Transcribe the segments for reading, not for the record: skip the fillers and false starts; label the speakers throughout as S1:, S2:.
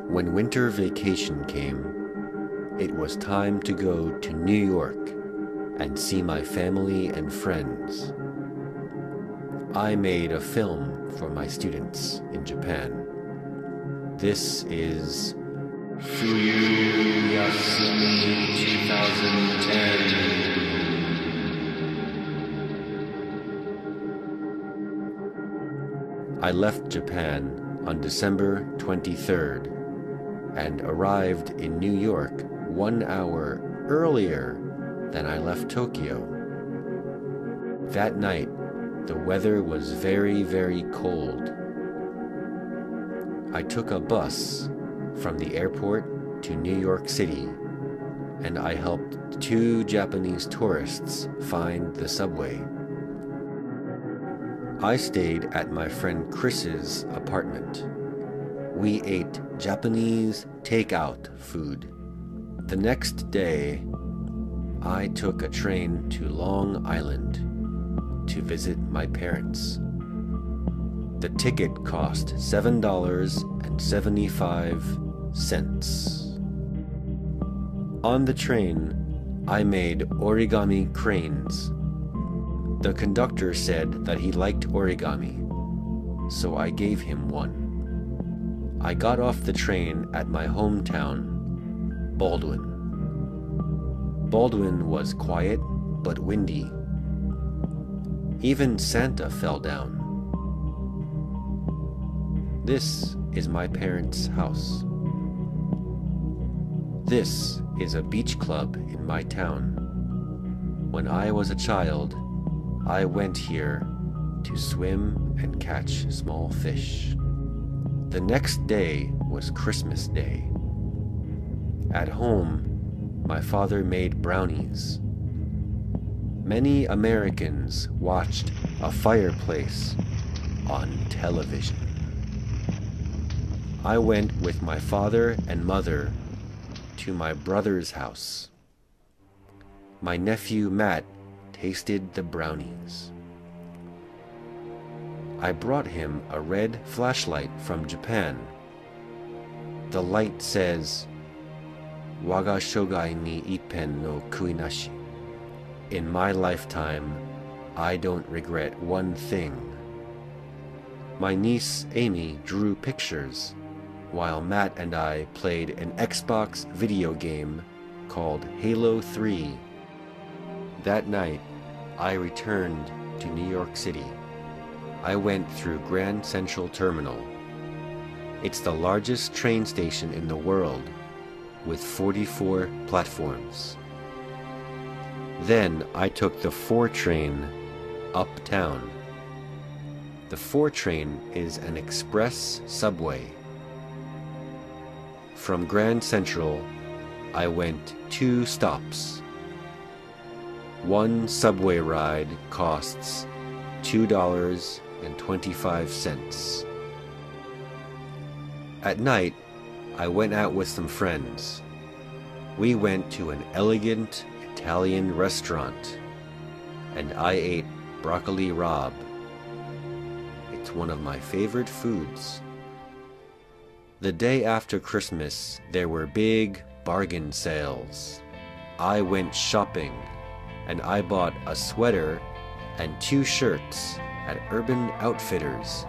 S1: When winter vacation came, it was time to go to New York and see my family and friends. I made a film for my students in Japan. This is Fuyu Yasumi 2010. I left Japan on December 23rd and arrived in New York 1 hour earlier than I left Tokyo. That night, the weather was very, very cold. I took a bus from the airport to New York City, and I helped 2 Japanese tourists find the subway. I stayed at my friend Chris's apartment. We ate Japanese takeout food. The next day, I took a train to Long Island to visit my parents. The ticket cost $7.75. On the train, I made origami cranes. The conductor said that he liked origami, so I gave him one. I got off the train at my hometown, Baldwin. Baldwin was quiet but windy. Even Santa fell down. This is my parents' house. This is a beach club in my town. When I was a child, I went here to swim and catch small fish. The next day was Christmas Day. At home, my father made brownies. Many Americans watched a fireplace on television. I went with my father and mother to my brother's house. My nephew Matt tasted the brownies. I brought him a red flashlight from Japan. The light says, Waga shogai ni ippen no kui nashi. In my lifetime, I don't regret one thing. My niece Amy drew pictures, while Matt and I played an Xbox video game called Halo 3. That night, I returned to New York City. I went through Grand Central Terminal. It's the largest train station in the world, with 44 platforms. Then I took the 4 train uptown. The 4 train is an express subway. From Grand Central, I went 2 stops. One subway ride costs $2.25. At night, I went out with some friends. We went to an elegant Italian restaurant, and I ate broccoli rabe. It's one of my favorite foods. The day after Christmas, there were big bargain sales. I went shopping, and I bought a sweater and 2 shirts at Urban Outfitters,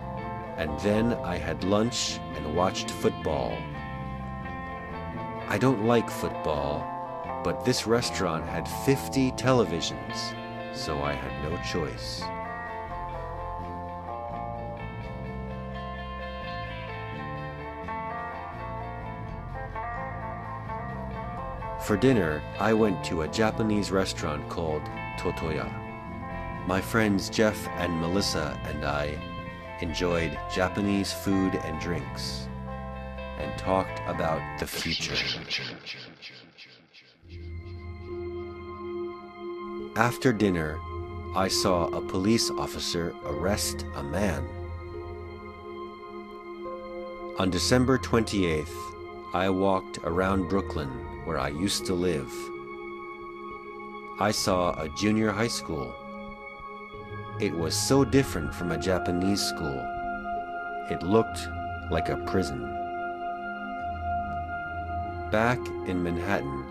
S1: and then I had lunch and watched football. I don't like football, but this restaurant had 50 televisions, so I had no choice. For dinner, I went to a Japanese restaurant called Totoya. My friends Jeff and Melissa and I enjoyed Japanese food and drinks and talked about the future. After dinner, I saw a police officer arrest a man. On December 28th, I walked around Brooklyn, where I used to live. I saw a junior high school. It was so different from a Japanese school. It looked like a prison. Back in Manhattan,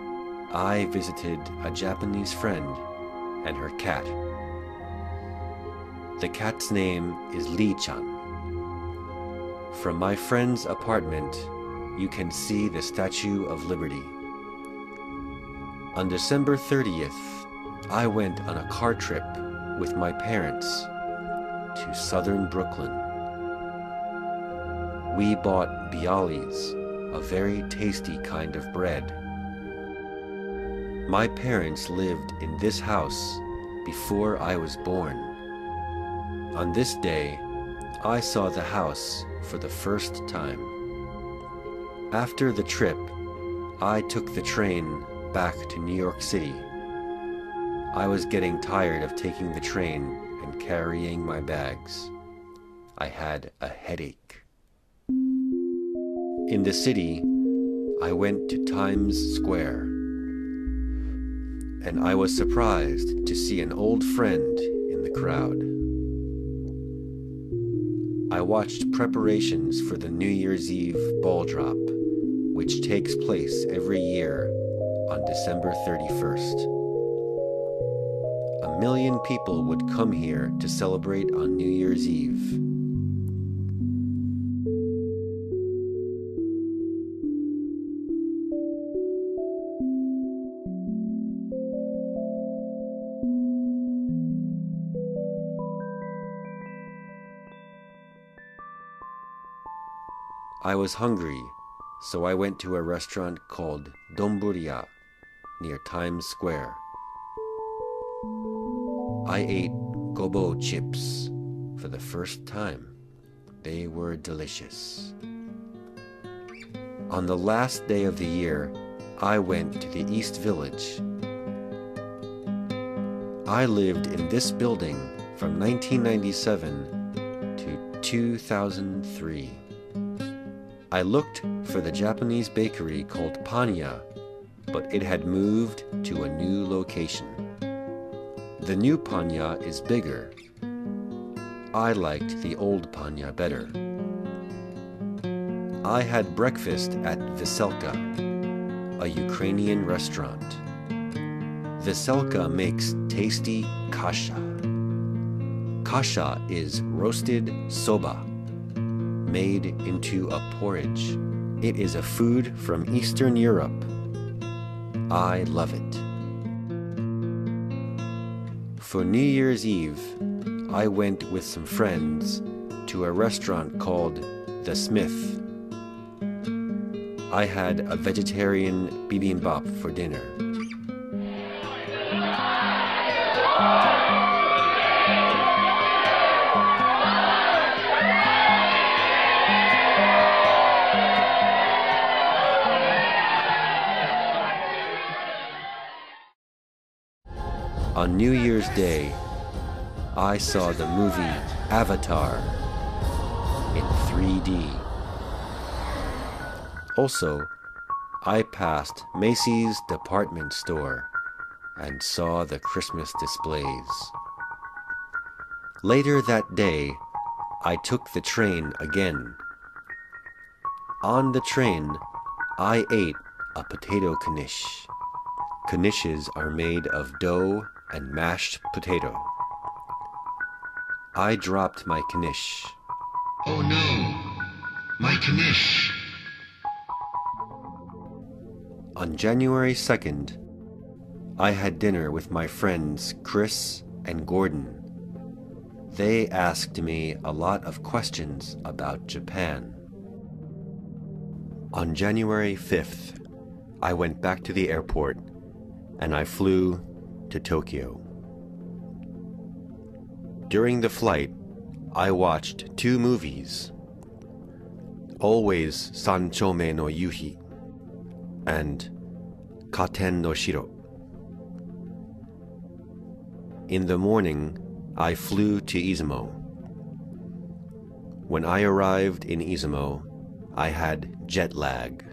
S1: I visited a Japanese friend and her cat. The cat's name is Lee-chan. From my friend's apartment, you can see the Statue of Liberty. On December 30th, I went on a car trip with my parents to southern Brooklyn. We bought bialys, a very tasty kind of bread. My parents lived in this house before I was born. On this day, I saw the house for the first time. After the trip, I took the train back to New York City. I was getting tired of taking the train and carrying my bags. I had a headache. In the city, I went to Times Square, and I was surprised to see an old friend in the crowd. I watched preparations for the New Year's Eve ball drop, which takes place every year on December 31st. 1 million people would come here to celebrate on New Year's Eve. I was hungry, so I went to a restaurant called Donburiya near Times Square. I ate goubou chips for the first time. They were delicious. On the last day of the year, I went to the East Village. I lived in this building from 1997 to 2003. I looked for the Japanese bakery called Panya, but it had moved to a new location. The new Panya is bigger. I liked the old Panya better. I had breakfast at Veselka, a Ukrainian restaurant. Veselka makes tasty kasha. Kasha is roasted soba, made into a porridge. It is a food from Eastern Europe. I love it. For New Year's Eve, I went with some friends to a restaurant called The Smith. I had a vegetarian bibimbap for dinner. On New Year's Day, I saw the movie Avatar in 3D. Also, I passed Macy's department store and saw the Christmas displays. Later that day, I took the train again. On the train, I ate a potato knish. Knishes are made of dough and mashed potato. I dropped my knish.
S2: Oh no, my knish.
S1: On January 2nd, I had dinner with my friends Chris and Gordon. They asked me a lot of questions about Japan. On January 5th, I went back to the airport and I flew to Tokyo. During the flight, I watched 2 movies, Always Sanchome no Yuhi and Katen no Shiro. In the morning, I flew to Izumo. When I arrived in Izumo, I had jet lag.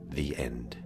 S1: The end.